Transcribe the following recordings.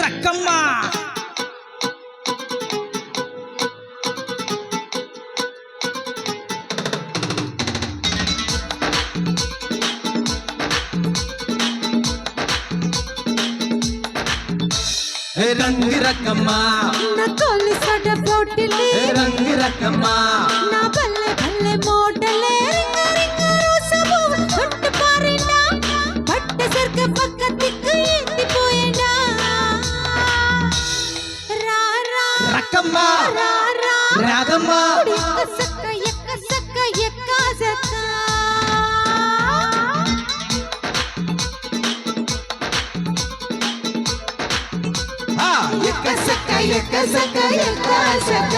రక్కమ్మ రంగి రక్కమ్మ నా కోలి సడ పోటిలే రంగి రక్కమ్మ నా బల్లె బల్లె మోటలే రింగ రింగ రోసబు ఒట్టు పారేనా పట్ట సర్క పక్క తిక్కు ఎత్తి పోయేనా రా రా రక్కమ్మ రా రా రాగమ్మ ఎక్క సక్క ఎక్క సక్క ఎక్క సక్క ఎక్క సక్క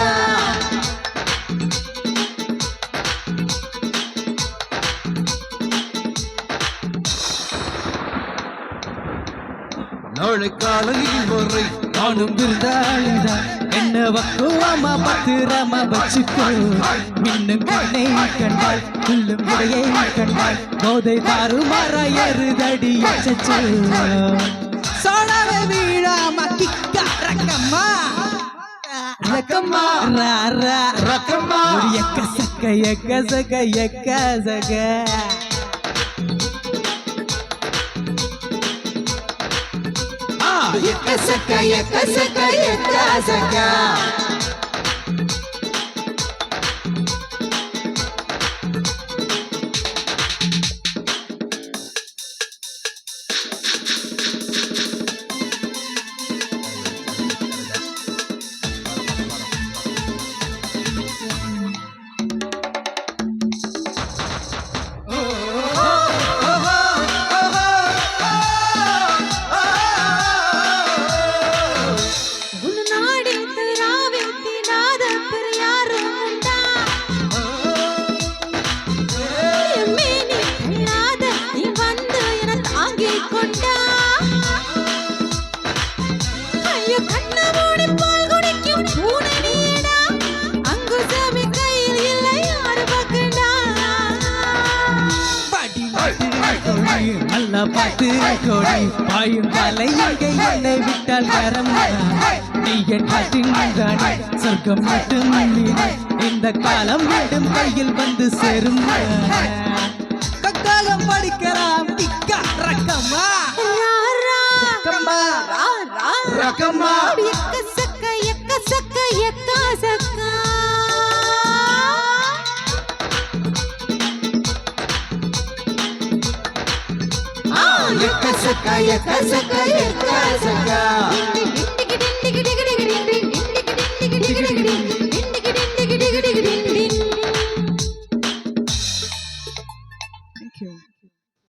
நாளை காலையில் முறை நானும் விருந்தாளிதா என்ன வக்குவாமா பத்திரமா வச்சுக்கோ மின்னும் கண்ணை கண்டால் புல்லும் விடையை கண்டால் போதை தாறுமாறா எருதடி அச்சச்சோ சோழவே வீழாம கிக்கா ரக்கம்மா ரக்கம்மா ரா ரா ரக்கம்மா எக்க சக்க எக்க சக்க எக்க சக்க எக்க சக்க உன்னாடி தராவே தினாத பெரியாரு உண்டா எம்மேனி தினாத நீ வந்து என தாங்கி கொண்டா ஐயோ கண்ண மூடி பால் குடிக்கும் பூனை நீடா அங்குசமி கையில் இல்லை யாரு பக்கண்டா நல்ல பாட்டு கோடி பாயும் தலை எங்கே என்னை விட்டால் கரம் நீ என் காட்டின்கானே சொர்க்கம் மட்டும் இந்த காலம் மீண்டும் கையில் வந்து சேரும் கக்காலம் படிக்கலாம் திக்கா ரக்கம்மா ரா ரா ரக்கம்மா ரா ரா ரக்கம்மா எக்க சக்க எக்க சக்க எக்க சக்க எக்க சக்க டிங் டிங் டிங் டிங் டிங் டிங் டிங் டிங் டிங் டிங் டிங் டிங் டிங் டிங் டிங்